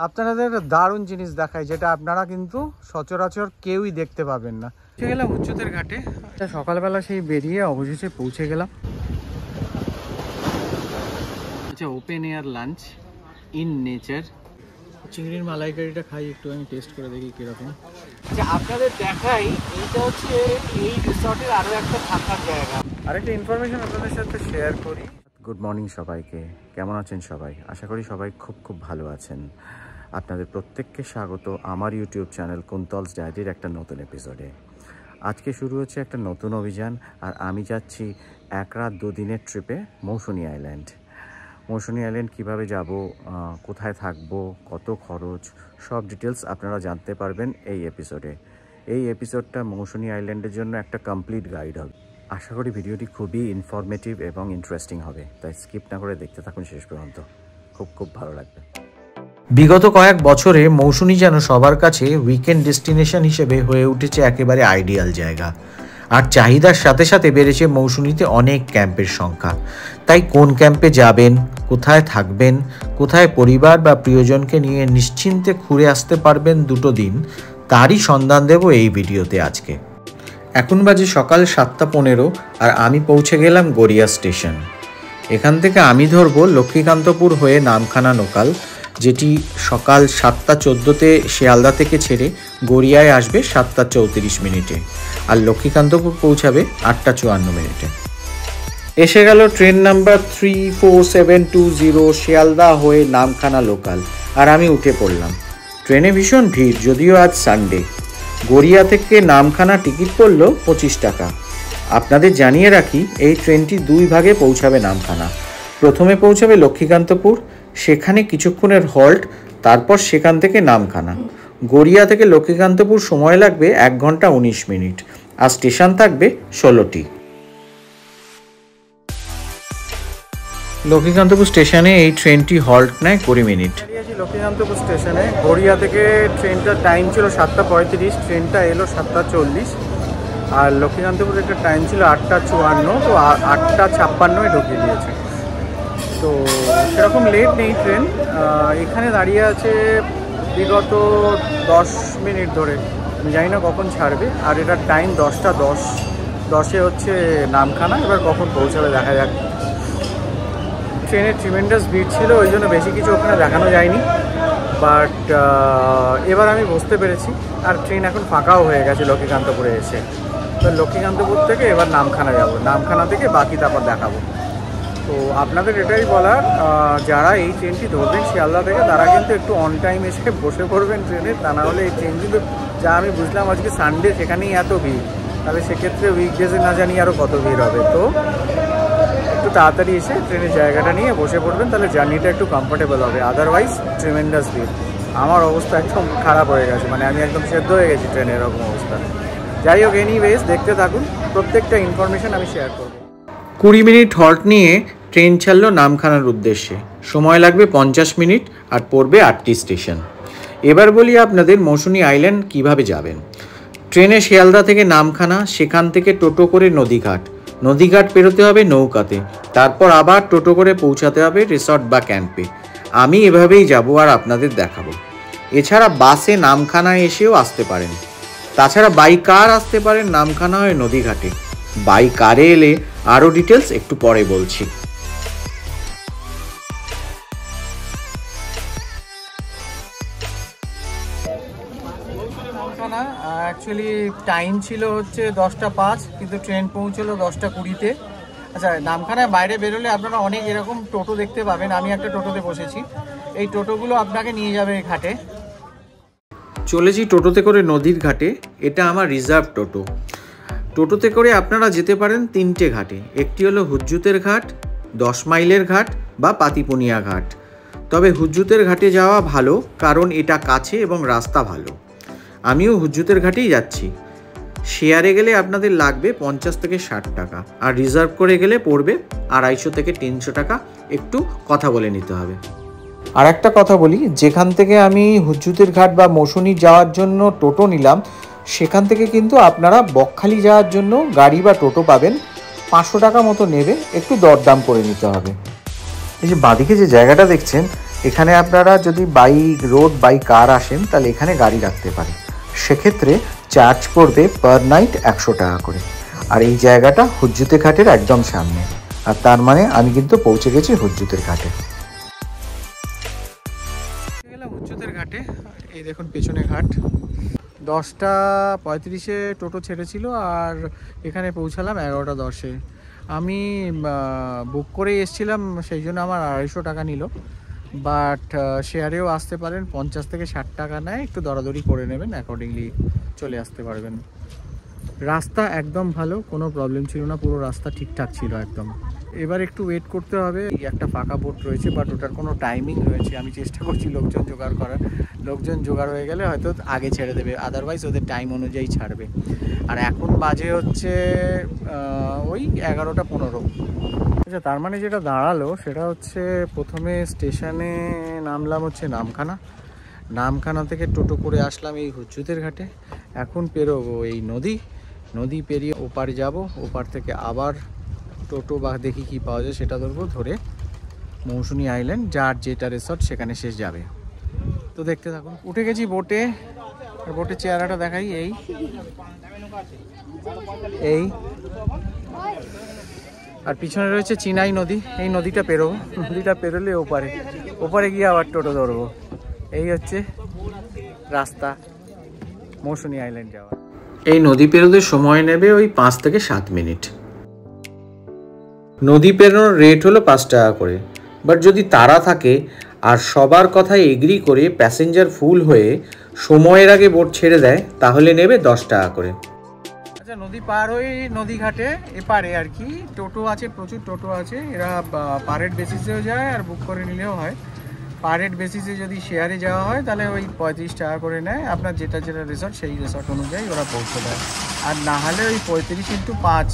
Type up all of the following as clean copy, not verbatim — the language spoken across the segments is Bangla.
আপনাদের দারুণ জিনিস দেখায়, যেটা আপনারা কিন্তু সচরাচর কেউই দেখতে পাবেন না। গেলাম হুজ্জুতের ঘাটে, সকালবেলা সেই বেরিয়ে অবশেষে পৌঁছে গেলাম। আচ্ছা, open air lunch in nature. চিংড়ির মালাইকারিটা খাই, একটু আমি টেস্ট করে দেখি কিরকম। আচ্ছা, আপনাদের দেখাই, এইটা হচ্ছে এই রিসর্টের আরও একটা থাকার জায়গা। আরেকটা ইনফরমেশন আপনাদের সাথে শেয়ার করি। গুড মর্নিং সবাইকে, কেমন আছেন সবাই? আশা করি সবাই খুব ভালো আছেন। আপনাদের প্রত্যেককে স্বাগত আমার ইউটিউব চ্যানেল কুন্তলস ডায়েরির একটা নতুন এপিসোডে। আজকে শুরু হচ্ছে একটা নতুন অভিযান, আর আমি যাচ্ছি 1 রাত 2 দিনের ট্রিপে মৌসুনী আইল্যান্ড। মৌসুনী আইল্যান্ড কীভাবে যাব, কোথায় থাকবো, কত খরচ, সব ডিটেলস আপনারা জানতে পারবেন এই এপিসোডে। এই এপিসোডটা মৌসুনী আইল্যান্ডের জন্য একটা কমপ্লিট গাইড হবে। আশা করি ভিডিওটি খুবই ইনফরমেটিভ এবং ইন্টারেস্টিং হবে, তাই স্কিপ না করে দেখতে থাকুন শেষ পর্যন্ত। খুব ভালো লাগবে। বিগত কয়েক বছরে মৌসুনী যেন সবার কাছে উইকেন্ড ডেস্টিনেশন হিসেবে হয়ে উঠেছে একেবারে আইডিয়াল জায়গা। আর চাহিদার সাথে সাথে বেড়েছে মৌসুনীতে অনেক ক্যাম্পের সংখ্যা। তাই কোন ক্যাম্পে যাবেন, কোথায় থাকবেন, কোথায় পরিবার বা প্রিয়জনকে নিয়ে নিশ্চিন্তে ঘুরে আসতে পারবেন 2 দিন, তারই সন্ধান দেব এই ভিডিওতে আজকে। এখন বাজে সকাল 7:15 আর আমি পৌঁছে গেলাম গড়িয়া স্টেশন। এখান থেকে আমি ধরব লক্ষ্মীকান্তপুর হয়ে নামখানা লোকাল, যেটি সকাল 7:14-তে শিয়ালদা থেকে ছেড়ে গড়িয়ায় আসবে 7:34 আর লক্ষ্মীকান্তপুর পৌঁছাবে 8:54। এসে গেল ট্রেন নাম্বার 34720 শিয়ালদা হয়ে নামখানা লোকাল, আর আমি উঠে পড়লাম। ট্রেনে ভীষণ ভিড়, যদিও আজ সানডে। গড়িয়া থেকে নামখানা টিকিট পড়ল 25 টাকা। আপনাদের জানিয়ে রাখি, এই ট্রেনটি 2 ভাগে পৌঁছাবে নামখানা। প্রথমে পৌঁছাবে লক্ষ্মীকান্তপুর, সেখানে কিছুক্ষণের হল্ট, তারপর সেখান থেকে নামখানা। গড়িয়া থেকে লক্ষ্মীকান্তপুর সময় লাগবে 1 ঘন্টা 19 মিনিট, আর স্টেশন থাকবে 16টি। লক্ষ্মীকান্তপুর স্টেশনে এই ট্রেনটি হল্ট নেয় 20 মিনিট। লক্ষ্মীকান্তপুর স্টেশনে গড়িয়া থেকে ট্রেনটার টাইম ছিল 7:35, ট্রেনটা এলো 7:40, আর লক্ষ্মীকান্তপুর একটা টাইম ছিল 8:54, তো 8:56 ঢুকিয়ে দিয়েছে। তো সেরকম লেট নেই ট্রেন। এখানে দাঁড়িয়ে আছে বিগত 10 মিনিট ধরে, আমি জানি না কখন ছাড়বে। আর এটার টাইম 10:10 হচ্ছে নামখানা, এবার কখন পৌঁছাবে দেখা যাক। ট্রেনের ট্রিমেন্ডাস ভিড় ছিল, ওই জন্য বেশি কিছু ওখানে দেখানো যায়নি, বাট এবার আমি বুঝতে পেরেছি। আর ট্রেন এখন ফাঁকাও হয়ে গেছে লক্ষ্মীকান্তপুরে এসে। তো লক্ষ্মীকান্তপুর থেকে এবার নামখানা যাব, নামখানা থেকে বাকি তারপর দেখাবো। তো আপনাদের এটাই বলার, যারা এই ট্রেনটি ধরবেন শিয়ালদা থেকে, তারা কিন্তু একটু অন টাইম এসে বসে পড়বেন ট্রেনে, তা না হলে এই ট্রেন কিন্তু, যা আমি বুঝলাম আজকে সানডে, সেখানেই এত ভিড়, তাহলে সেক্ষেত্রে উইকডেজে না জানি আরও কত ভিড় হবে। তো একটু তাড়াতাড়ি এসে ট্রেনের জায়গাটা নিয়ে বসে পড়বেন, তাহলে জার্নিটা একটু কমফোর্টেবল হবে। আদারওয়াইজ ট্রিমেন্ডাস ভিড়। আমার অবস্থা একদম খারাপ হয়ে গেছে, মানে আমি একদম সেদ্ধ হয়ে গেছি ট্রেনের এরকম অবস্থা। যাই হোক, এনিওয়েজ দেখতে থাকুন, প্রত্যেকটা ইনফরমেশন আমি শেয়ার করব। 20 মিনিট হল্ট নিয়ে ট্রেন ছাড়লো নামখানার উদ্দেশ্যে। সময় লাগবে 50 মিনিট, আর পড়বে 8টি স্টেশন। এবার বলি আপনাদের মৌসুনী আইল্যান্ড কিভাবে যাবেন। ট্রেনে শিয়ালদা থেকে নামখানা, সেখান থেকে টোটো করে নদীঘাট পেরোতে হবে নৌকাতে, তারপর আবার টোটো করে পৌঁছাতে হবে রিসর্ট বা ক্যাম্পে। আমি এভাবেই যাব আর আপনাদের দেখাবো। এছাড়া বাসে নামখানা এসেও আসতে পারেন, তাছাড়া বাই কার আসতে পারেন নামখানা হয়ে নদীঘাটে। বাই কারে এলে আরও ডিটেলস একটু পরে বলছি। অ্যাকচুয়ালি টাইম ছিল হচ্ছে 10:05, কিন্তু ট্রেন পৌঁছলো 10:20-তে। আচ্ছা, নামখানায় বাইরে বেরোলে আপনারা অনেক এরকম টোটো দেখতে পাবেন। আমি একটা টোটোতে বসেছি, এই টোটোগুলো আপনাকে নিয়ে যাবে এই ঘাটে। চলেছি টোটোতে করে নদীর ঘাটে। এটা আমার রিজার্ভ টোটো। টোটোতে করে আপনারা যেতে পারেন 3টে ঘাটে। একটি হলো হুজ্জুতের ঘাট, 10 মাইলের ঘাট বা পাতিপুনিয়া ঘাট। তবে হুজ্জুতের ঘাটে যাওয়া ভালো, কারণ এটা কাছে এবং রাস্তা ভালো। আমিও হুজ্জুতের ঘাটেই যাচ্ছি। শেয়ারে গেলে আপনাদের লাগবে 50 থেকে 60 টাকা, আর রিজার্ভ করে গেলে পড়বে 250 থেকে 300 টাকা। একটু কথা বলে নিতে হবে। আর একটা কথা বলি, যেখান থেকে আমি হুজ্জুতের ঘাট বা মৌসুনী যাওয়ার জন্য টোটো নিলাম, সেখান থেকে কিন্তু আপনারা বকখালি যাওয়ার জন্য গাড়ি বা টোটো পাবেন। 500 টাকা মতো নেবে, একটু দরদাম করে নিতে হবে। এই যে বাঁদিকে যে জায়গাটা দেখছেন, এখানে আপনারা যদি বাই রোড বাই কার আসেন তাহলে এখানে গাড়ি রাখতে পারেন। সেক্ষেত্রে চার্জ পড়বে পার নাইট 100 টাকা করে। আর এই জায়গাটা হুজ্জুতে ঘাটের একদম সামনে। আর তার মানে আমি কিন্তু পৌঁছে গেছি হুজ্জুতের ঘাটে। গেলাম হুজ্জুতের ঘাটে। এই দেখুন পেছনে ঘাট। 10:35-এ টোটো ছেড়েছিল আর এখানে পৌঁছালাম 11:10-এ। আমি বুক করে এসেছিলাম, সেই জন্য আমার 250 টাকা নিল। বাট শেয়ারেও আসতে পারেন, 50 থেকে 60 টাকা নেয়, একটু দরাদরি করে নেবেন, অ্যাকর্ডিংলি চলে আসতে পারবেন। রাস্তা একদম ভালো, কোনো প্রবলেম ছিল না, পুরো রাস্তা ঠিকঠাক ছিল একদম। এবার একটু ওয়েট করতে হবে। একটা ফাঁকা বোট রয়েছে, বাট ওটার কোনো টাইমিং রয়েছে। আমি চেষ্টা করছি লোকজন জোগাড় করার। লোকজন জোগাড় হয়ে গেলে হয়তো আগে ছেড়ে দেবে, আদারওয়াইজ ওদের টাইম অনুযায়ী ছাড়বে। আর এখন বাজে হচ্ছে ওই 11:15। আচ্ছা, তার মানে যেটা দাঁড়ালো সেটা হচ্ছে, প্রথমে স্টেশনে নামলাম হচ্ছে নামখানা থেকে টোটো করে আসলাম এই হুজ্জুতের ঘাটে। এখন পেরোবো এই নদী পেরিয়ে ওপার যাব, ওপার থেকে আবার টোটো বা দেখি কি পাওয়া যায় সেটা ধরবো, ধরে মৌসুনী আইল্যান্ড, যার যেটা রিসর্ট সেখানে শেষ যাবে। তো দেখতে থাকুন। উঠে গেছি বোটে। বোটের চেহারাটা দেখাই, এই আর পিছনে রয়েছে চিনাই নদী। এই নদীটা পেরোবো, নদীটা পেরোলে ওপারে গিয়ে আবার টোটো ধরবো। এই হচ্ছে রাস্তা মৌসুনী আইল্যান্ড যাওয়ার। এই নদী পেরোতে সময় নেবে ওই 5 থেকে 7 মিনিট। নদী পেরোনোর রেট হলো 5 টাকা করে। বাট যদি তাড়া থাকে আর সবার কথায় এগ্রি করে প্যাসেঞ্জার ফুল হয়ে সময়ের আগে বোট ছেড়ে দেয়, তাহলে নেবে 10 টাকা করে। আচ্ছা, নদী পার হয়ে নদী ঘাটে এপারে আর কি টোটো আছে, প্রচুর টোটো আছে। এরা পার হেড বেসিসেও যায় আর বুক করে নিলেও হয়। পার হেড বেসিসে যদি শেয়ারে যাওয়া হয় তাহলে ওই 35 টাকা করে নেয়। আপনার যেটা রিসর্ট সেই রিসর্ট অনুযায়ী ওরা পৌঁছে দেয়। আর না হলে ওই 35x5,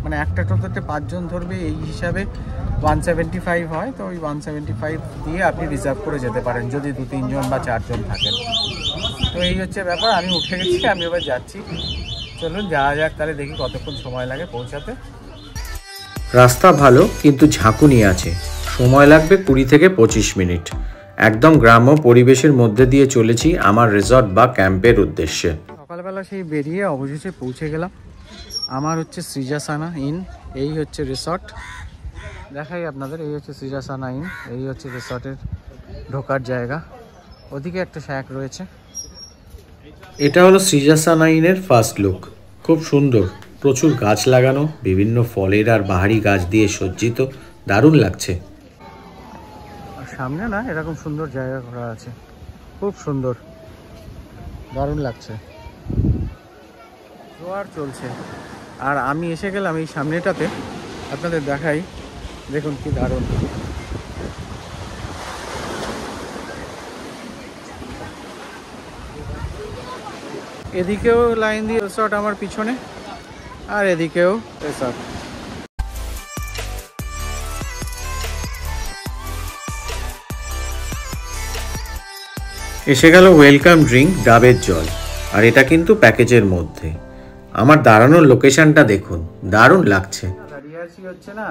মানে একটা টোটোতে 5 জন ধরবে, এই হিসাবে 175 হয়। তো ওই 175 দিয়ে আপনি রিজার্ভ করে যেতে পারেন যদি 2-3 জন বা 4 জন থাকেন। তো এই হচ্ছে ব্যাপার। আমি উঠে গেছি, আমি এবার যাচ্ছি। চলুন যাওয়া যাক, তাহলে দেখি কতক্ষণ সময় লাগে পৌঁছাতে। রাস্তা ভালো, কিন্তু ঝাঁকুনি আছে। সময় লাগবে 20 থেকে 25 মিনিট। একদম গ্রাম্য পরিবেশের মধ্যে দিয়ে চলেছি আমার রিসর্ট বা ক্যাম্পের উদ্দেশ্যে। সকালবেলা সেই বেরিয়ে অবশেষে পৌঁছে গেলাম। আমার হচ্ছে সৃজাসানা ইন, এই হচ্ছে রিসর্ট। দেখাই আপনাদের, এই হচ্ছে সৃজাসানা ইন, এই হচ্ছে রিসর্টের ঢোকার জায়গা। ওদিকে একটা শ্যাক রয়েছে। এটা হলো সৃজাসানা ইনের ফার্স্ট লুক। খুব সুন্দর, প্রচুর গাছ লাগানো, বিভিন্ন ফলের আর বাহারি গাছ দিয়ে সজ্জিত, দারুণ লাগছে। আর সামনে না এরকম সুন্দর জায়গা করা আছে, খুব সুন্দর, দারুণ লাগছে। জোয়ার চলছে আর আমি এসে গেলাম এই সামনেটাতে। আপনাদের দেখাই, দেখুন কি দারুণ। এদিকেও লাইন দিয়ে রিসর্ট আমার পিছনে, আর এদিকেও রিসর্ট। এসে গেল ওয়েলকাম ড্রিঙ্ক, ডাবের জল। আর এটা কিন্তু প্যাকেজের মধ্যে। আমার দাঁড়ানোর লোকেশনটা দেখুন, দারুণ লাগছে। দাঁড়িয়ে আছি হচ্ছে না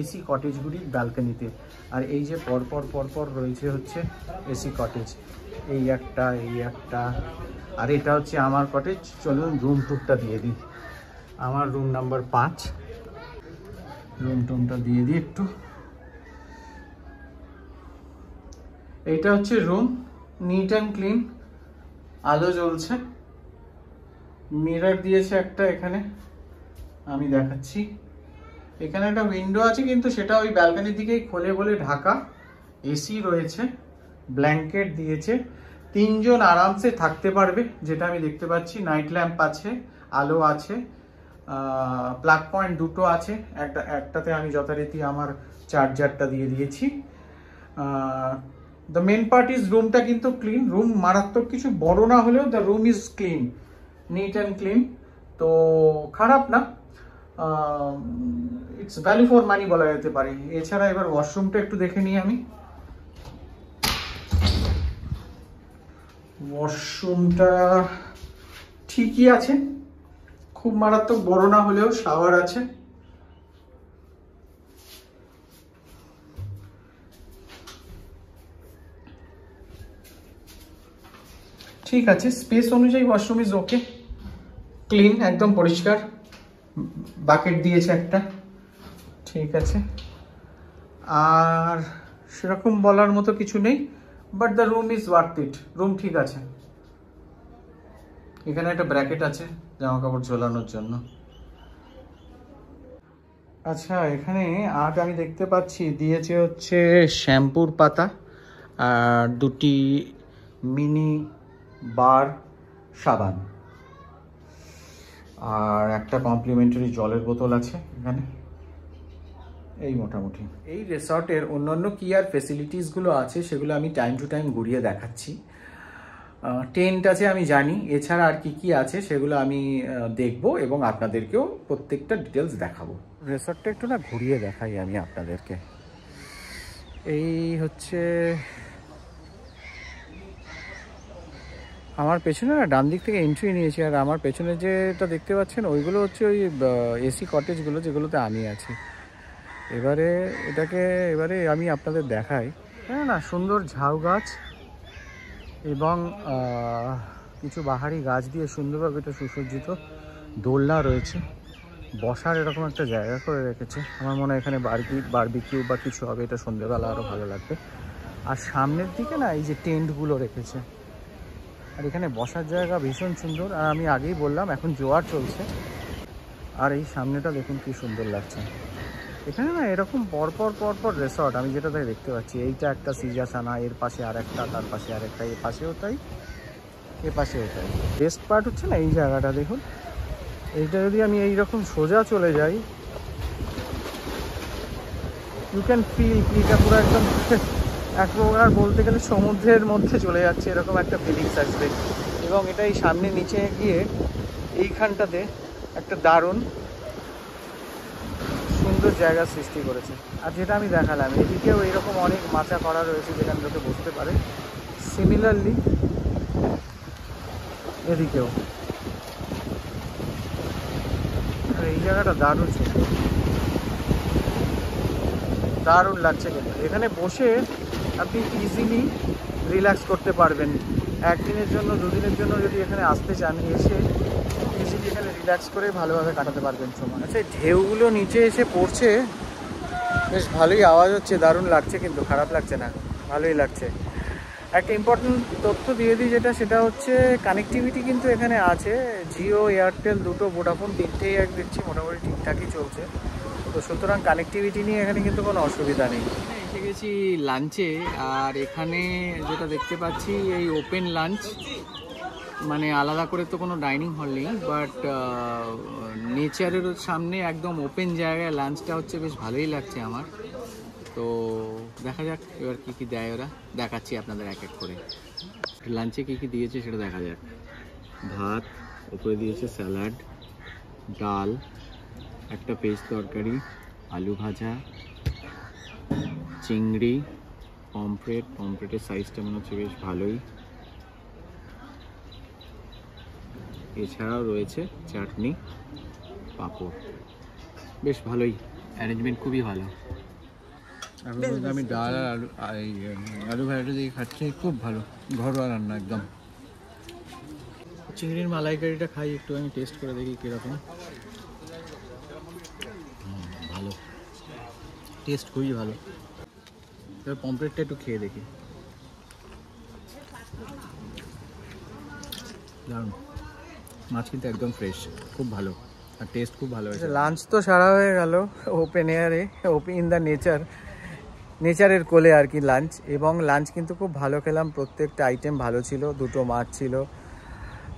এসি কটেজগুলির ব্যালকনিতে। আর এই যে পরপর রয়েছে হচ্ছে এসি কটেজ, এই একটা, আর এটা হচ্ছে আমার কটেজ। চলুন রুম টুরটা দিয়ে দিই। আমার রুম নাম্বার 5। রুম টুমটা দিয়ে দিই একটু। এইটা হচ্ছে রুম, নিট অ্যান্ড ক্লিন, আলো জ্বলছে, মিরর দিয়েছে একটা এখানে, আমি দেখাচ্ছি। এখানে একটা উইন্ডো আছে, কিন্তু সেটা ওই ব্যালকনির দিকেই খোলে বলে ঢাকা। এসি রয়েছে, ব্ল্যাঙ্কেট দিয়েছে, 3 জন আরামসে থাকতে পারবে, যেটা আমি দেখতে পাচ্ছি। নাইট ল্যাম্প আছে, আলো আছে, প্লাগ পয়েন্ট 2টো আছে। একটাতে আমি যথারীতি আমার চার্জারটা দিয়ে দিয়েছি। দ্য মেন পার্ট ইজ রুমটা কিন্তু ক্লিন। রুম মারাত্মক কিছু বড় না হলেও the room is clean, neat and clean. তো খারাপ না, ইটস ভ্যালু ফর মানি বলা যেতে পারে। এছাড়া এবার ওয়াশরুমটা একটু দেখে নিই আমি। ওয়াশরুমটা ঠিকই আছে, খুব মারাত্মক বড় না হলেও শাওয়ার আছে। ঠিক আছে, স্পেস অনুযায়ী ওয়াশরুম ইজ ওকে, ক্লিন, একদম পরিষ্কার, বাকেট দিয়েছে একটা, ঠিক আছে। আর সেরকম বলার মতো কিছু নেই, but the room is worth it, room ঠিক আছে। এখানে একটা ব্র্যাকেট আছে জামা কাপড় ঝোলানোর জন্য। আচ্ছা, এখানে আজ আমি দেখতে পাচ্ছি দিয়েছে হচ্ছে শ্যাম্পুর পাতা আর দুটি মিনি বার সাবান, আর একটা কমপ্লিমেন্টারি জলের বোতল আছে এখানে। এই মোটামুটি এই রিসর্টের অন্যান্য কি আর ফেসিলিটিসগুলো আছে সেগুলো আমি টাইম টু টাইম ঘুরিয়ে দেখাচ্ছি। টেন্ট আছে আমি জানি, এছাড়া আর কি কি আছে সেগুলো আমি দেখব এবং আপনাদেরকেও প্রত্যেকটা ডিটেলস দেখাবো। রিসর্টটা একটু না ঘুরিয়ে দেখাই আমি আপনাদেরকে। এই হচ্ছে আমার পেছনে না ডান দিক থেকে এন্ট্রি নিয়েছি, আর আমার পেছনে যেটা দেখতে পাচ্ছেন ওইগুলো হচ্ছে ওই এসি কটেজগুলো যেগুলোতে আমি আছি। এবারে আমি আপনাদের দেখাই। হ্যাঁ না, সুন্দর ঝাউ গাছ এবং কিছু বাহারি গাছ দিয়ে সুন্দরভাবে এটা সুসজ্জিত, দোলনা রয়েছে, বসার এরকম একটা জায়গা করে রেখেছে। আমার মনে হয় এখানে বারবিকিউ বা কিছু হবে, এটা সন্ধ্যেবেলা আরও ভালো লাগবে। আর সামনের দিকে না এই যে টেন্টগুলো রেখেছে, আর এখানে বসার জায়গা ভীষণ সুন্দর। আর আমি আগেই বললাম এখন জোয়ার চলছে, আর এই সামনেটা দেখুন কি সুন্দর লাগছে। এখানে না এরকম পরপর রিসর্ট আমি যেটা দেখতে পাচ্ছি, এইটা একটা সিজাসানা, এর পাশে আর একটা, তার পাশে আর একটা, এর পাশেও তাই, এর পাশেও তাই। বেস্ট পার্ট হচ্ছে না এই জায়গাটা দেখুন, এইটা যদি আমি এইরকম সোজা চলে যাই, ইউ ক্যান ফিল এটা পুরো একদম এক প্রকার বলতে গেলে সমুদ্রের মধ্যে চলে যাচ্ছে, এরকম একটা ফিলিংস আসবে। এবং এটা এই সামনে নিচে গিয়ে এইখানটাতে একটা দারুণ সুন্দর জায়গা সৃষ্টি করেছে। আর যেটা আমি দেখালাম, এদিকেও এইরকম অনেক মাচা করা রয়েছে যেখানে লোকে বসতে পারে। সিমিলারলি এদিকেও, আর এই জায়গাটা দারুণ সুন্দর, দারুণ লাগছে। কিন্তু এখানে বসে আপনি ইজিলি রিল্যাক্স করতে পারবেন। একদিনের জন্য দুদিনের জন্য যদি এখানে আসতে চান, এসে ইজিলি এখানে রিল্যাক্স করে ভালোভাবে কাটাতে পারবেন সময়। আচ্ছা, ঢেউগুলো নিচে এসে পড়ছে, বেশ ভালোই আওয়াজ হচ্ছে, দারুণ লাগছে, কিন্তু খারাপ লাগছে না, ভালোই লাগছে। একটা ইম্পর্টেন্ট তথ্য দিয়ে দিই সেটা হচ্ছে কানেক্টিভিটি কিন্তু এখানে আছে। জিও, এয়ারটেল দুটো, ভোডাফোন তিনটেই এক দিচ্ছি, মোটামুটি ঠিকঠাকই চলছে। তো সুতরাং কানেক্টিভিটি নিয়ে এখানে কিন্তু কোনো অসুবিধা নেই। এসে গেছি লাঞ্চে, আর এখানে যেটা দেখতে পাচ্ছি এই ওপেন লাঞ্চ, মানে আলাদা করে তো কোনো ডাইনিং হল নেই, বাট নেচারের সামনে একদম ওপেন জায়গায় লাঞ্চটা হচ্ছে, বেশ ভালোই লাগছে আমার। তো দেখা যাক এবার কী কী দেয় ওরা, দেখাচ্ছি আপনাদের এক এক করে। লাঞ্চে কী কী দিয়েছে সেটা দেখা যাক। ভাত, ওপরে দিয়েছে স্যালাড, ডাল, একটা পেঁয়াজ তরকারি, আলু ভাজা, চিংড়ি, পমফ্রেটের সাইজটা মনে হচ্ছে বেশ ভালোই। এছাড়াও রয়েছে চাটনি, পাঁপড়, বেশ ভালোই, অ্যারেঞ্জমেন্ট খুবই ভালো। এখন আমি ডাল আর আলু ভাজাটা দিয়ে খাচ্ছি, খুব ভালো, ঘরোয়া রান্না একদম। চিংড়ির মালাইকারিটা খাই, একটু আমি টেস্ট করে দেখি কীরকম। ভালো টেস্ট, খুবই ভালো। এবার পমফ্রেটটা একটু খেয়ে দেখি, দারুণ। মাছ কিন্তু একদম ফ্রেশ, খুব ভালো, আর টেস্ট খুব ভালো হয়েছে। লাঞ্চ তো সারা হয়ে গেল ওপেন এয়ারে, ওপেন ইন দ্য নেচারের কোলে আর কি লাঞ্চ। এবং লাঞ্চ কিন্তু খুব ভালো খেলাম, প্রত্যেকটা আইটেম ভালো ছিল। দুটো মাছ ছিল,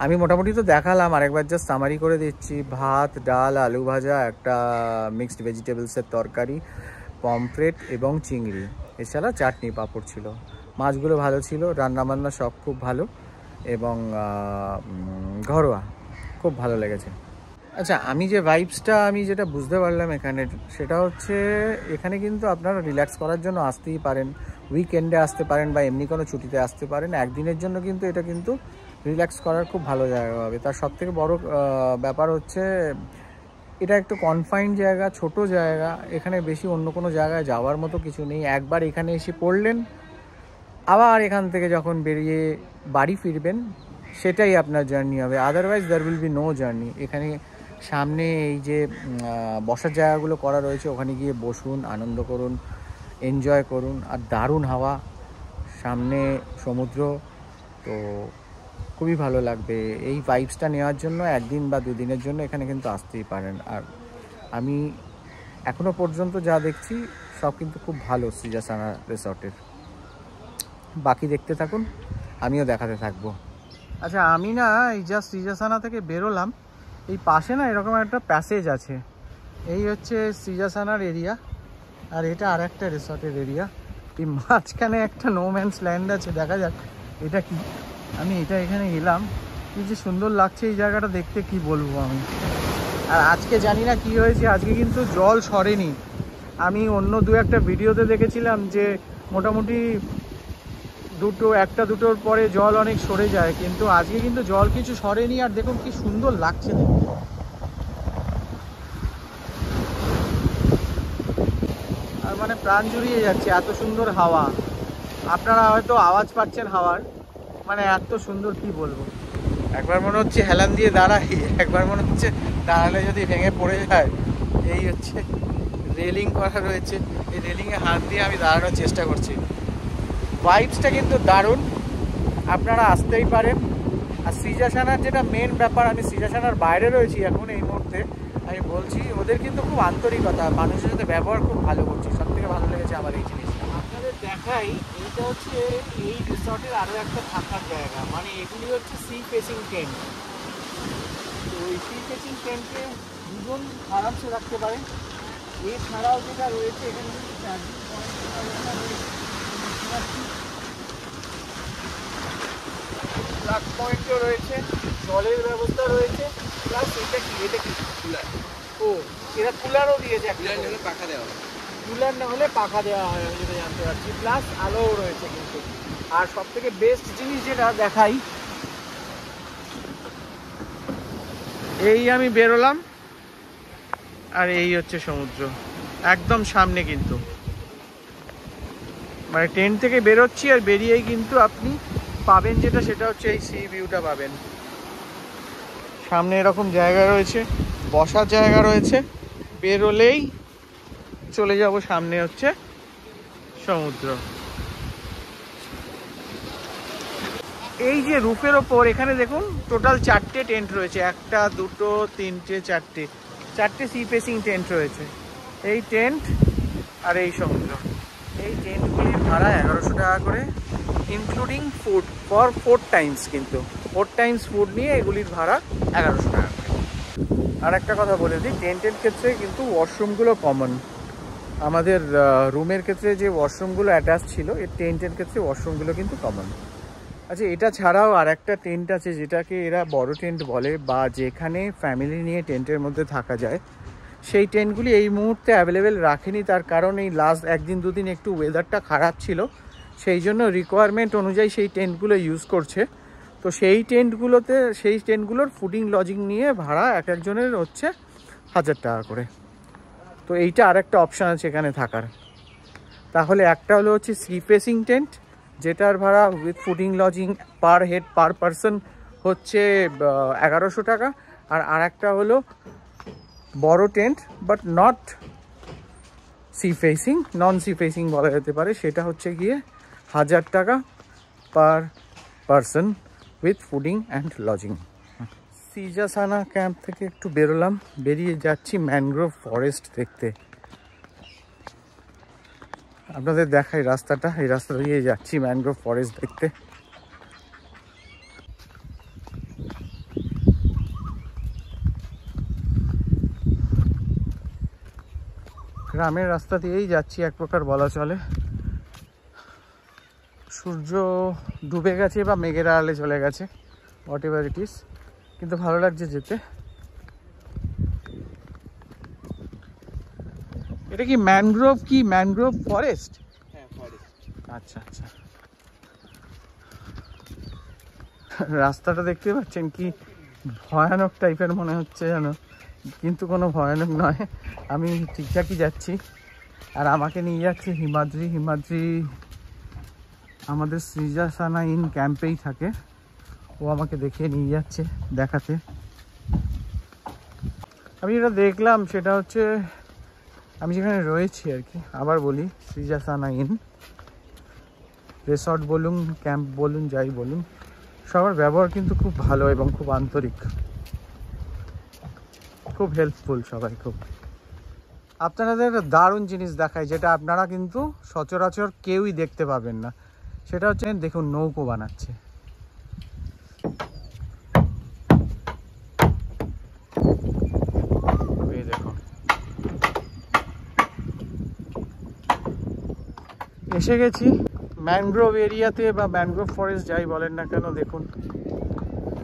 আমি মোটামুটি তো দেখালাম, আরেকবার জাস্ট সামারি করে দিচ্ছি। ভাত, ডাল, আলু ভাজা, একটা মিক্সড ভেজিটেবলসের তরকারি, পমফ্রেট এবং চিংড়ি, এছাড়া চাটনি, পাঁপড় ছিল। মাছগুলো ভালো ছিল, রান্নাবান্না সব খুব ভালো এবং ঘরোয়া, খুব ভালো লেগেছে। আচ্ছা, আমি যে ভাইবসটা আমি যেটা বুঝতে পারলাম এখানের, সেটা হচ্ছে এখানে কিন্তু আপনারা রিল্যাক্স করার জন্য আসতেই পারেন, উইকেন্ডে আসতে পারেন বা এমনি কোনো ছুটিতে আসতে পারেন। একদিনের জন্য কিন্তু এটা কিন্তু রিল্যাক্স করার খুব ভালো জায়গা হবে। তার সবথেকে বড় ব্যাপার হচ্ছে এটা একটু কনফাইন্ড জায়গা, ছোট জায়গা, এখানে বেশি অন্য কোনো জায়গায় যাওয়ার মতো কিছু নেই। একবার এখানে এসে পড়লেন, আবার এখান থেকে যখন বেরিয়ে বাড়ি ফিরবেন সেটাই আপনার জার্নি হবে, otherwise there will be no journey. এখানে সামনে এই যে বসার জায়গাগুলো করা রয়েছে, ওখানে গিয়ে বসুন, আনন্দ করুন, এনজয় করুন। আর দারুণ হাওয়া, সামনে সমুদ্র, তো খুবই ভালো লাগবে। এই ভাইবসটা নেওয়ার জন্য একদিন বা দুদিনের জন্য এখানে কিন্তু আসতেই পারেন। আর আমি এখনও পর্যন্ত যা দেখছি সব কিন্তু খুব ভালো সৃজাসানা রিসর্টের। বাকি দেখতে থাকুন, আমিও দেখাতে থাকবো। আচ্ছা, আমি না এই জাস্ট সৃজাসানা থেকে বেরোলাম, এই পাশে না এরকম একটা প্যাসেজ আছে, এই হচ্ছে সৃজাসানার এরিয়া, আর এটা আর একটা রিসর্টের এরিয়া। এই মাঝখানে একটা নো ম্যানস ল্যান্ড আছে, দেখা যাক এটা কি। আমি এখানে এলাম, কি যে সুন্দর লাগছে এই জায়গাটা দেখতে, কি বলবো আমি। আর আজকে জানি না কি হয়েছে, আজকে কিন্তু জল সরেনি। আমি অন্য দু একটা ভিডিওতে দেখেছিলাম যে মোটামুটি একটা দুটোর পরে জল অনেক সরে যায়, কিন্তু আজকে কিন্তু জল কিছু সরেনি। আর দেখুন কি সুন্দর লাগছে দেখতে, আর মানে প্রাণ জুড়িয়ে যাচ্ছে, এত সুন্দর হাওয়া। আপনারা হয়তো আওয়াজ পাচ্ছেন হাওয়ার, মানে এত সুন্দর, কি বলবো। একবার মনে হচ্ছে হেলান দিয়ে দাঁড়াই, একবার মনে হচ্ছে দাঁড়ালে যদি ভেঙে পড়ে যায়। এই হচ্ছে রেলিং করা রয়েছে, এই রেলিংয়ে হাত দিয়ে আমি দাঁড়ানোর চেষ্টা করছি। ভাইবসটা কিন্তু দারুণ, আপনারা আসতেই পারেন। আর সৃজাসানার যেটা মেন ব্যাপার, আমি সৃজাসানার বাইরে রয়েছি এখন এই মুহূর্তে, আমি বলছি ওদের কিন্তু খুব আন্তরিকতা, মানুষের সাথে ব্যবহার খুব ভালো করছি। সব থেকে ভালো লেগেছে আমার এই জিনিসটা। আপনাদের দেখাই, এইটা হচ্ছে এই রিসর্টের আরও একটা থাকার জায়গা, মানে এগুলি হচ্ছে সি ফেসিং টেন্ট। তো এই সি ফেসিং টেন্টে দুজন আরামসে রাখতে পারেন। এছাড়াও যেটা রয়েছে এখানে কিন্তু চার্জিং প্লাগ পয়েন্টও রয়েছে, জলের ব্যবস্থা রয়েছে, প্লাস এটা কি কুলার। ও, এরা কুলারও দিয়েছে, পাখা দেওয়া হয়, কুলার না হলে পাখা দেওয়া হয়, আমি যেটা জানতে পারছি। প্লাস আলোও রয়েছে কিন্তু। আর সব থেকে বেস্ট জিনিস যেটা দেখাই, এই আমি বেরোলাম আর এই হচ্ছে সমুদ্র একদম সামনে, কিন্তু মানে টেন্ট থেকে বেরোচ্ছি আর বেরিয়েই কিন্তু আপনি পাবেন যেটা, সেটা হচ্ছে এই সি ভিউটা পাবেন। সামনে এরকম জায়গা রয়েছে, বসার জায়গা রয়েছে, বেরোলেই চলে যাব, সামনে হচ্ছে সমুদ্র। এই যে রুফের ওপর এখানে দেখুন টোটাল 4টে টেন্ট রয়েছে, 1 2 3 4টে সি ফেসিং টেন্ট রয়েছে। এই টেন্ট আর এই সমুদ্র, এই টেন্টগুলির ভাড়া 1100 টাকা করে, ইনক্লুডিং ফুড ফর 4 টাইমস, কিন্তু 4 টাইমস ফুড নিয়ে এগুলির ভাড়া 1100 টাকা করে। আর একটা কথা বলে দিই, টেন্টের ক্ষেত্রে কিন্তু ওয়াশরুমগুলো কমন। আমাদের রুমের ক্ষেত্রে যে ওয়াশরুমগুলো অ্যাটাচ ছিল, এই টেন্টের ক্ষেত্রে ওয়াশরুমগুলো কিন্তু কমন। আচ্ছা, এটা ছাড়াও আর একটা টেন্ট আছে যেটাকে এরা বড় টেন্ট বলে, বা যেখানে ফ্যামিলি নিয়ে টেন্টের মধ্যে থাকা যায়। সেই টেন্টগুলি এই মুহূর্তে অ্যাভেলেবেল রাখেনি, তার কারণ এই লাস্ট 1 2 দিন একটু ওয়েদারটা খারাপ ছিল, সেই জন্য রিকোয়ারমেন্ট অনুযায়ী সেই টেন্টগুলো ইউজ করছে। তো সেই টেন্টগুলোর ফুডিং লজিং নিয়ে ভাড়া এক একজনের হচ্ছে 1000 টাকা করে। তো এইটা আরেকটা অপশান আছে এখানে থাকার। তাহলে একটা হলো হচ্ছে সি ফেসিং টেন্ট, যেটার ভাড়া with fooding lodging per head per person হচ্ছে 1100 টাকা। আর আরেকটা হলো বড় tent, but not sea facing, non sea facing বলা যেতে পারে, সেটা হচ্ছে গিয়ে 1000 টাকা per person with fooding and lodging. সৃজাসানা ক্যাম্প থেকে একটু বেরোলাম, বেরিয়ে যাচ্ছি ম্যানগ্রোভ ফরেস্ট দেখতে। আপনাদের দেখাই রাস্তাটা, এই রাস্তা দিয়ে যাচ্ছি ম্যানগ্রোভ ফরেস্ট দেখতে। গ্রামের রাস্তা দিয়েই যাচ্ছি এক প্রকার বলা চলে। সূর্য ডুবে গেছে বা মেঘের আড়ালে চলে গেছে, হোয়াট এভার ইট ইজ, কিন্তু ভালো লাগছে যেতে। এটা কি ম্যানগ্রোভ ফরেস্ট? হ্যাঁ, ফরেস্ট। আচ্ছা আচ্ছা, রাস্তাটা দেখতে পাচ্ছেন কি ভয়ানক টাইপের মনে হচ্ছে যেন, কিন্তু কোনো ভয়ানক নয়, আমি ঠিকঠাকই যাচ্ছি। আর আমাকে নিয়ে যাচ্ছে হিমাদ্রি আমাদের সৃজাসানা ইন ক্যাম্পেই থাকে, ও আমাকে দেখিয়ে নিয়ে যাচ্ছে দেখাতে। আমি যেটা দেখলাম সেটা হচ্ছে আমি যেখানে রয়েছি আর কি, আবার বলি শ্রীজাসানা ইন রিসর্ট বলুন, ক্যাম্প বলুন, যাই বলুন, সবার ব্যবহার কিন্তু খুব ভালো এবং খুব আন্তরিক, খুব হেল্পফুল সবাই খুব। আপনাদের একটা দারুণ জিনিস দেখায় যেটা আপনারা কিন্তু সচরাচর কেউই দেখতে পাবেন না, সেটা হচ্ছে দেখুন নৌকো বানাচ্ছে। এই দেখুন এসে গেছি ম্যানগ্রোভ এরিয়াতে বা ম্যানগ্রোভ ফরেস্ট যাই বলেন না কেন, দেখুন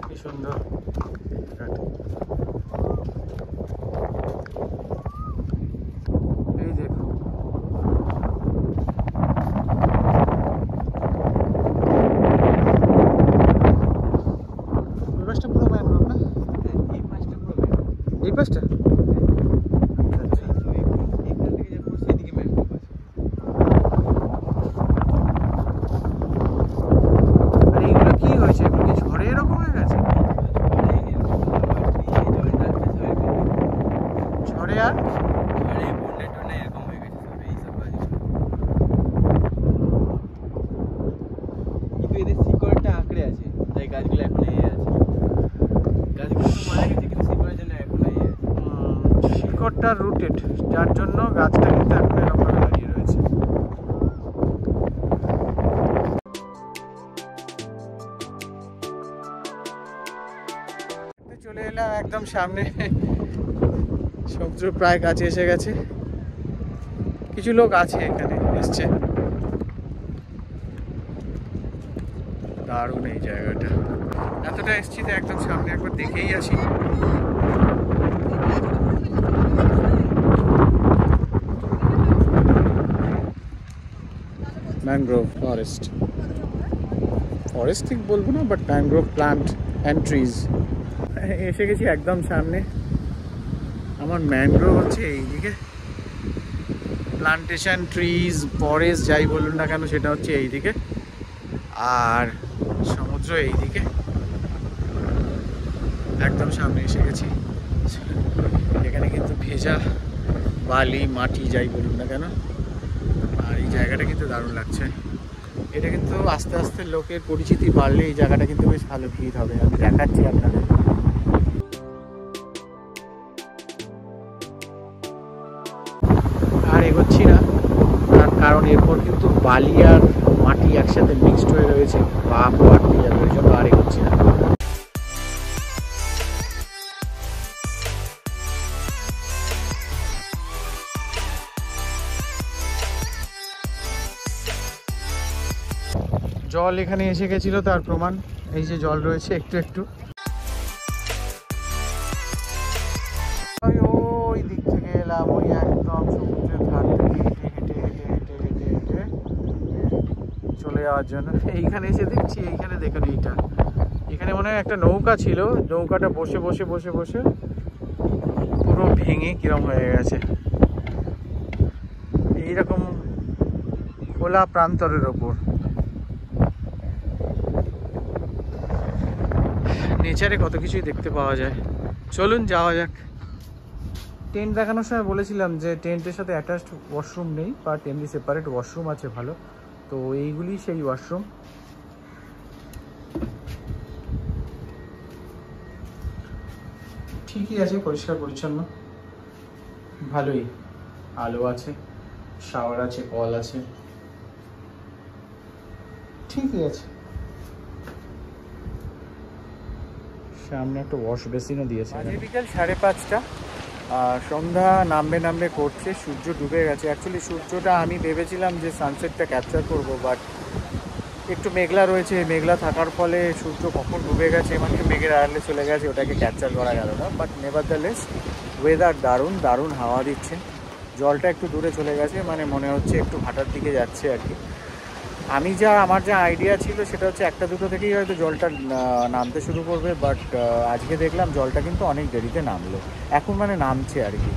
কি সুন্দর। এই দেখুন ওই পাশটা পুরো ম্যানগ্রোভ না? এই পাশটা রুটেড, যার জন্য গাছটা কিন্তু এখন এরকম দাঁড়িয়ে রয়েছে। চলে এলাম একদম সামনে, সমুদ্র প্রায় কাছে এসে গেছে, কিছু লোক আছে এখানে এসছে। দারুণ এই জায়গাটা, এতটা এসছি তো একদম সামনে একবার দেখেই আসি। ম্যানগ্রোভ ফরেস্ট, ফরেস্ট ঠিক বলবো না, but mangrove plant and trees. এসে গেছি একদম সামনে। আমার ম্যানগ্রোভ হচ্ছে এইদিকে, প্লান্টেশন ট্রিজ ফরেস্ট যাই বলুন না কেন সেটা হচ্ছে এইদিকে, আর সমুদ্র এইদিকে। একদম সামনে এসে গেছি। এখানে কিন্তু ভেজা বালি মাটি যাই বলুন না কেন, আর এই জায়গাটা কিন্তু দারুণ লাগছে। এটা কিন্তু আস্তে আস্তে লোকের পরিচিতি বাড়লে এই জায়গাটা কিন্তু বেশ ভালো ভিড় হবে, আমি দেখাচ্ছি আপনাদের। আর এগোচ্ছি না, তার কারণ এরপর কিন্তু বালি আর মাটি একসাথে মিক্সড হয়ে রয়েছে, পা আটকে যাবে, ওই জন্য আর এগোচ্ছি না। জল এখানে এসে গেছিল তার প্রমাণ, এই যে জল রয়েছে একটু একটু। ওই দিক থেকে এলাম, ওই একদম সমুদ্রের ধার থেকে হেঁটে হেঁটে হেঁটে হেঁটে হেঁটে হেঁটে চলে যাওয়ার জন্য। এইখানে এসে দেখছি, এইখানে দেখুন এইটা, এখানে মনে হয় একটা নৌকা ছিল, নৌকাটা বসে বসে বসে বসে পুরো ভেঙে কিরম হয়ে গেছে। এইরকম খোলা প্রান্তরের ওপর নেচারে কত কিছুই দেখতে পাওয়া যায়। চলুন যাওয়া যাক। টেন্ট দেখানোর সময় বলেছিলাম যে টেন্টের সাথে অ্যাটাচড ওয়াশরুম নেই, বাট এমনি সেপারেট ওয়াশরুম আছে ভালো, তো এইগুলি সেই ওয়াশরুম। ঠিকই আছে, পরিষ্কার পরিচ্ছন্ন, ভালোই, আলো আছে, শাওয়ার আছে, কল আছে, ঠিকই আছে। সামনে একটা ওয়াশ বেসিনও দিয়েছে। বিকেল 5:30, সন্ধ্যা নামবে করছে, সূর্য ডুবে গেছে। অ্যাকচুয়ালি সূর্যটা আমি ভেবেছিলাম যে সানসেটটা ক্যাপচার করব, বাট একটু মেঘলা রয়েছে, মেঘলা থাকার ফলে সূর্য কখন ডুবে গেছে মানে মেঘের আড়ালে চলে গেছে, ওটাকে ক্যাপচার করা গেল না। বাট নেভারদারলেস ওয়েদার দারুণ, দারুণ হাওয়া দিচ্ছে। জলটা একটু দূরে চলে গেছে, মানে মনে হচ্ছে একটু ভাটার দিকে যাচ্ছে আর কি। আমার যা আইডিয়া ছিল সেটা হচ্ছে 1-2 থেকেই হয়তো জলটা নামতে শুরু করবে, বাট আজকে দেখলাম জলটা কিন্তু অনেক দেরিতে নামলো, এখন মানে নামছে আর কি।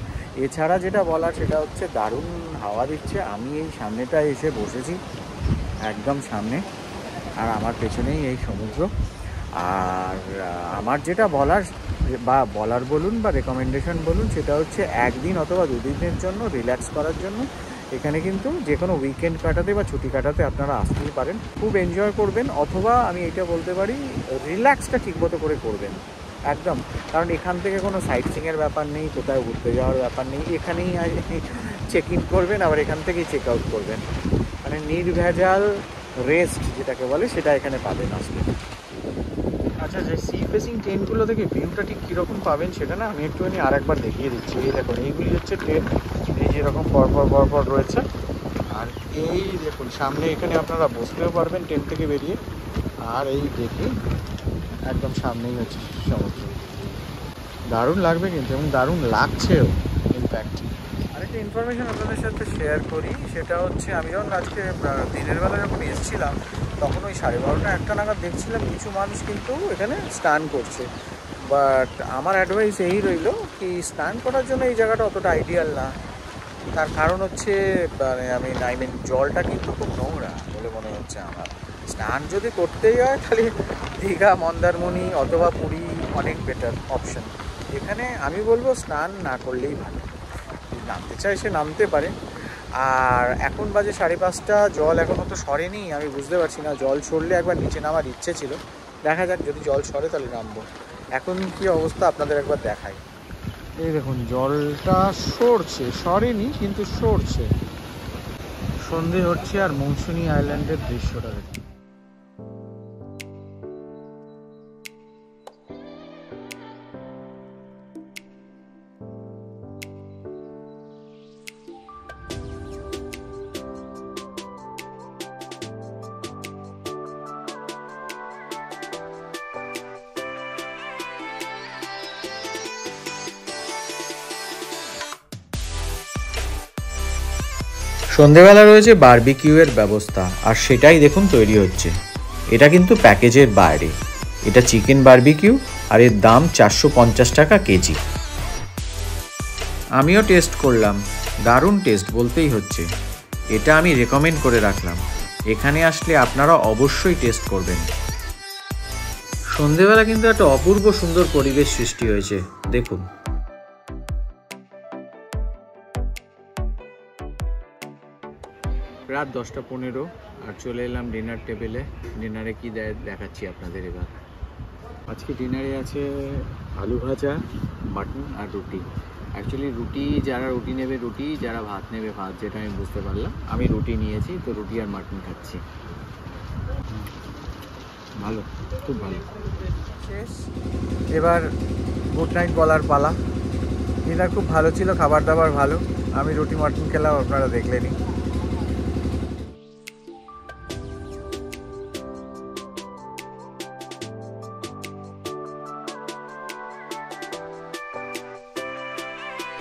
এছাড়া যেটা বলার সেটা হচ্ছে দারুণ হাওয়া দিচ্ছে। আমি এই সামনেটায় এসে বসেছি, একদম সামনে, আর আমার পেছনেই এই সমুদ্র। আর আমার যেটা বলার বলুন বা রেকমেন্ডেশন বলুন, সেটা হচ্ছে একদিন অথবা দুদিনের জন্য রিল্যাক্স করার জন্য এখানে কিন্তু যে কোনো উইকেন্ড কাটাতে বা ছুটি কাটাতে আপনারা আসতেই পারেন। খুব এনজয় করবেন, অথবা আমি এটা বলতে পারি রিল্যাক্সটা ঠিকমতো করে করবেন একদম। কারণ এখান থেকে কোনো সাইট সিংয়ের ব্যাপার নেই, কোথাও ঘুরতে যাওয়ার ব্যাপার নেই, এখানেই চেক ইন করবেন আবার এখান থেকেই চেক আউট করবেন, মানে নির্ভেজাল রেস্ট যেটাকে বলে সেটা এখানে পাবেন আসলে। আচ্ছা, যে সি ফেসিং ট্রেনগুলো থেকে ভিউটা ঠিক কীরকম পাবেন সেটা না আমি একটুখানি আর একবার দেখিয়ে দিচ্ছি। এই দেখুন, এইগুলি হচ্ছে ট্রেন, এই যেরকম পরপর রয়েছে। আর এই দেখুন সামনে এখানে আপনারা বসতেও পারবেন ট্রেন থেকে বেরিয়ে। আর এই দেখি একদম সামনেই হচ্ছে সমুদ্র। দারুণ লাগবে কিন্তু, এবং দারুণ লাগছেও ইনফ্যাক্ট। আরেকটা ইনফরমেশান আপনাদের সাথে শেয়ার করি, সেটা হচ্ছে আমি যখন আজকে দিনের বেলা যখন এসেছিলাম তখন ওই 12:30 1টা নাগাদ দেখছিলাম কিছু মানুষ কিন্তু এখানে স্নান করছে। বাট আমার অ্যাডভাইস এই রইল কি, স্নান করার জন্য এই জায়গাটা অতটা আইডিয়াল না। তার কারণ হচ্ছে মানে জলটা কিন্তু খুব নোংরা বলে মনে হচ্ছে আমার। স্নান যদি করতেই হয় তাহলে দীঘা, মন্দারমণি অথবা পুরী অনেক বেটার অপশন। এখানে আমি বলবো স্নান না করলেই ভালো। নামতে চাই সে নামতে পারে। আর এখন বাজে 5:30, জল এখনও তো সরেনি। আমি বুঝতে পারছি না, জল সরলে একবার নিচে নামার ইচ্ছে ছিল, দেখা যাক যদি জল সরে তাহলে নামবো। এখন কি অবস্থা আপনাদের একবার দেখাই। এই দেখুন জলটা সরছে, সরেনি কিন্তু সরছে। সন্ধে হচ্ছে আর মৌসুনি আইল্যান্ডের দৃশ্যটা দেখুন। সন্ধেবেলা রয়েছে বারবিকিউয়ের ব্যবস্থা, আর সেটাই দেখুন তৈরি হচ্ছে। এটা কিন্তু প্যাকেজের বাইরে। এটা চিকেন বারবিকিউ, আর এর দাম 450 টাকা কেজি। আমিও টেস্ট করলাম, দারুণ টেস্ট বলতেই হচ্ছে। এটা আমি রেকমেন্ড করে রাখলাম, এখানে আসলে আপনারা অবশ্যই টেস্ট করবেন। সন্ধেবেলা কিন্তু একটা অপূর্ব সুন্দর পরিবেশ সৃষ্টি হয়েছে দেখুন। রাত 10:15 আর চলে এলাম ডিনার টেবিলে। ডিনারে কি দেয় দেখাচ্ছি আপনাদের এবার। আজকে ডিনারে আছে আলু ভাজা, মাটন আর রুটি। অ্যাকচুয়ালি যারা রুটি নেবে রুটি, যারা ভাত নেবে ভাত, যেটা আমি বুঝতে পারলাম। আমি রুটি নিয়েছি, তো রুটি আর মাটন খাচ্ছি। ভালো, খুব ভালো। শেষ, এবার গুড নাইট বলার পালা। ডিনার খুব ভালো ছিল, খাবার দাবার ভালো। আমি রুটি মাটন খেলাম, আপনারা দেখলেনই।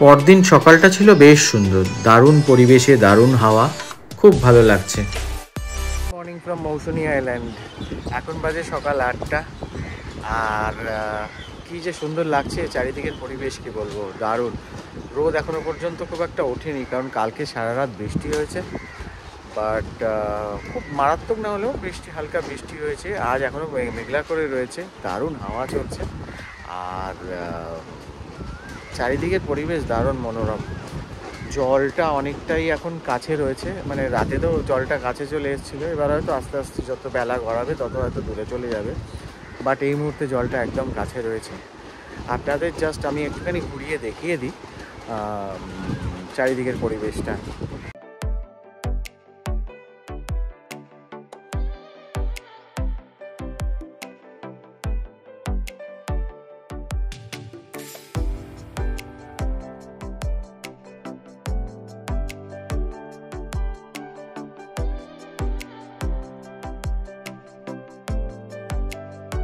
পরদিন সকালটা ছিল বেশ সুন্দর, দারুণ পরিবেশে, দারুণ হাওয়া, খুব ভালো লাগছে। Morning from Mousuni island. এখন বাজে সকাল 8টা, আর কি যে সুন্দর লাগছে চারিদিকের পরিবেশ, কি বলবো, দারুণ। রোদ এখনো পর্যন্ত খুব একটা ওঠেনি, কারণ কালকে সারা রাত বৃষ্টি হয়েছে। বাট খুব মারাত্মক না হলেও বৃষ্টি, হালকা বৃষ্টি হয়েছে। আজ এখনও মেঘলা করে রয়েছে, দারুণ হাওয়া চলছে। আর চারিদিকের পরিবেশ দারুণ মনোরম। জলটা অনেকটাই এখন কাছে রয়েছে, মানে রাতে তো জলটা কাছে চলে এসেছিলো, এবার হয়তো আস্তে আস্তে যত বেলা গড়াবে তত হয়তো দূরে চলে যাবে। বাট এই মুহূর্তে জলটা একদম কাছে রয়েছে। আপনাদের জাস্ট আমি একটুখানি ঘুরিয়ে দেখিয়ে দিই চারিদিকের পরিবেশটা।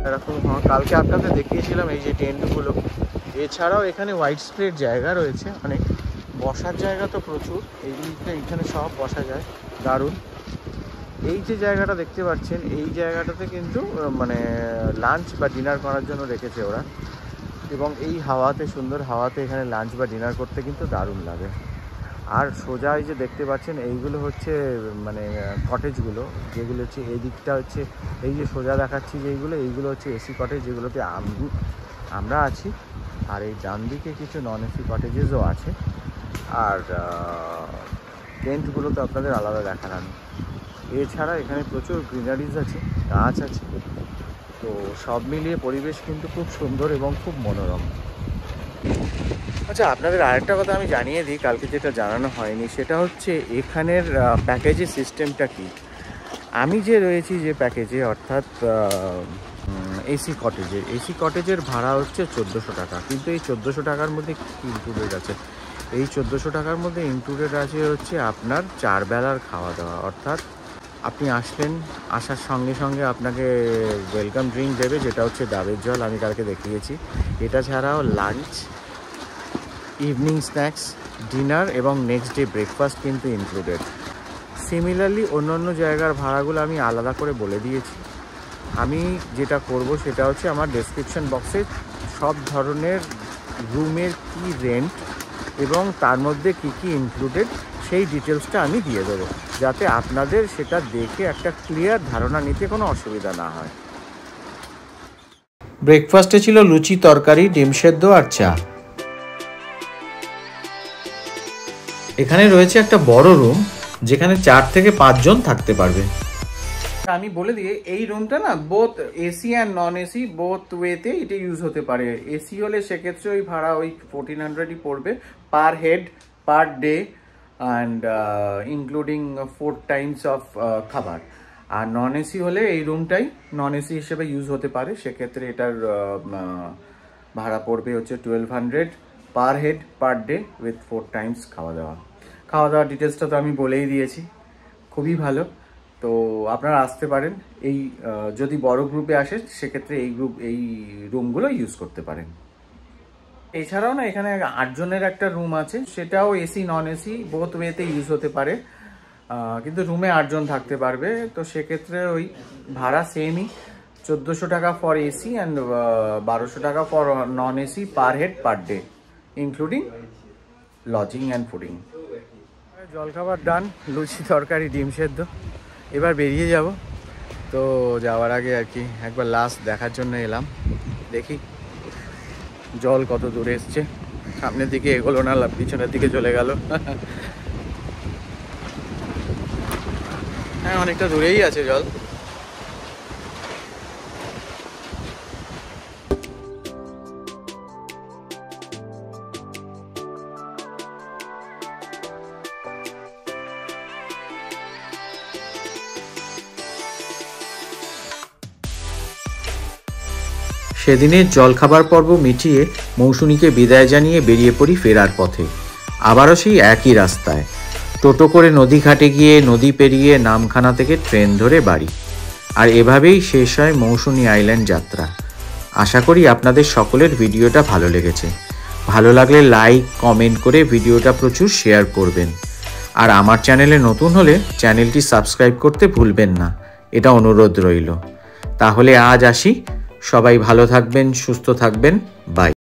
এরকম কালকে আপনাদের দেখিয়েছিলাম এই যে টেন্টগুলো। এছাড়াও এখানে হোয়াইট স্প্রেড জায়গা রয়েছে অনেক, বসার জায়গা তো প্রচুর। এইখানে সব বসা যায়, দারুণ। এই যে জায়গাটা দেখতে পাচ্ছেন, এই জায়গাটাতে কিন্তু মানে লাঞ্চ বা ডিনার করার জন্য রেখেছে ওরা। এবং এই হাওয়াতে, সুন্দর হাওয়াতে এখানে লাঞ্চ বা ডিনার করতে কিন্তু দারুণ লাগে। আর সোজা এই যে দেখতে পাচ্ছেন এইগুলো হচ্ছে মানে কটেজগুলো, যেগুলো হচ্ছে এই দিকটা হচ্ছে এই যে সোজা দেখাচ্ছি যে এইগুলো হচ্ছে এসি কটেজ, যেগুলোতে আমরা আছি। আর এই ডান দিকে কিছু নন এসি কটেজেসও আছে। আর টেন্টগুলো তো আপনাদের আলাদা দেখালাম। এছাড়া এখানে প্রচুর গ্রিনারিজ আছে, গাছ আছে। তো সব মিলিয়ে পরিবেশ কিন্তু খুব সুন্দর এবং খুব মনোরম। আচ্ছা, আপনাদের আরেকটা কথা আমি জানিয়ে দিই, কালকে যেটা জানানো হয়নি, সেটা হচ্ছে এখানের প্যাকেজের সিস্টেমটা কি। আমি যে রয়েছি যে প্যাকেজে, অর্থাৎ এসি কটেজের ভাড়া হচ্ছে 1400 টাকা। কিন্তু এই 1400 টাকার মধ্যে কী ইনক্লুডেড আছে? এই 1400 টাকার মধ্যে ইনক্লুডেড আছে হচ্ছে আপনার 4 বেলার খাওয়া দাওয়া। অর্থাৎ আপনি আসার সঙ্গে সঙ্গে আপনাকে ওয়েলকাম ড্রিঙ্ক দেবে, যেটা হচ্ছে ডাবের জল, আমি কালকে দেখিয়েছি। এটা ছাড়াও লাঞ্চ, ইভিনিং স্ন্যাক্স, ডিনার এবং নেক্সট ডে ব্রেকফাস্ট কিন্তু ইনক্লুডেড। সিমিলারলি অন্য জায়গার ভাড়াগুলো আমি আলাদা করে বলে দিয়েছি। আমি যেটা করব সেটা হচ্ছে আমার ডেসক্রিপশন বক্সে সব ধরনের রুমের কি রেন্ট এবং তার মধ্যে কি কি ইনক্লুডেড সেই ডিটেলসটা আমি দিয়ে দেবো, যাতে আপনাদের সেটা দেখে একটা ক্লিয়ার ধারণা নিতে কোনো অসুবিধা না হয়। ব্রেকফাস্টে ছিল লুচি, তরকারি, ডিম সেদ্ধ আর চা। এখানে রয়েছে একটা বড় রুম, যেখানে 4 থেকে 5 জন থাকতে পারবে। আমি বলে দিই, এই রুমটা না both AC and non AC both ওয়েতে এটা ইউজ হতে পারে। এসি হলে সেক্ষেত্রে ওই ভাড়া ওই 1400ই পড়বে পার head per day, and including 4 Times of খাবার। আর নন এসি হলে এই রুমটাই নন এসি হিসেবে ইউজ হতে পারে, সেক্ষেত্রে এটার ভাড়া পড়বে হচ্ছে 1200 পার head per day with 4 Times খাওয়া দাওয়ার ডিটেলসটা তো আমি বলেই দিয়েছি। খুবই ভালো, তো আপনারা আসতে পারেন। এই যদি বড় গ্রুপে আসে সেক্ষেত্রে এই রুমগুলো ইউজ করতে পারেন। এছাড়াও না এখানে 8 জনের একটা রুম আছে, সেটাও এসি নন এসি বোথ ওয়েতে ইউজ হতে পারে, কিন্তু রুমে 8 জন থাকতে পারবে। তো সেক্ষেত্রে ওই ভাড়া সেমই, 1400 টাকা ফর এসি অ্যান্ড 1200 টাকা for non AC per head per day, including lodging and fooding. জলখাবার ডান, লুচি, তরকারি, ডিম সেদ্ধ। এবার বেরিয়ে যাব। তো যাওয়ার আগে আর কি একবার লাস্ট দেখার জন্য এলাম, দেখি জল কত দূরে এসছে। সামনের দিকে এগোলো না, পিছনের দিকে চলে গেল। হ্যাঁ, অনেকটা দূরেই আছে জল। সেদিনের জলখাবার পর্ব মিটিয়ে মৌসুমীকে বিদায় জানিয়ে বেরিয়ে পড়ি ফেরার পথে। আবারও সেই একই রাস্তায় টোটো করে নদীঘাটে গিয়ে নদী পেরিয়ে নামখানা থেকে ট্রেন ধরে বাড়ি। আর এভাবেই শেষ হয় মৌসুমী আইল্যান্ড যাত্রা। আশা করি আপনাদের সকলের ভিডিওটা ভালো লেগেছে। ভালো লাগলে লাইক কমেন্ট করে ভিডিওটা প্রচুর শেয়ার করবেন। আর আমার চ্যানেলে নতুন হলে চ্যানেলটি সাবস্ক্রাইব করতে ভুলবেন না, এটা অনুরোধ রইল। তাহলে আজ আসি, সবাই ভালো থাকবেন, সুস্থ থাকবেন, বাই।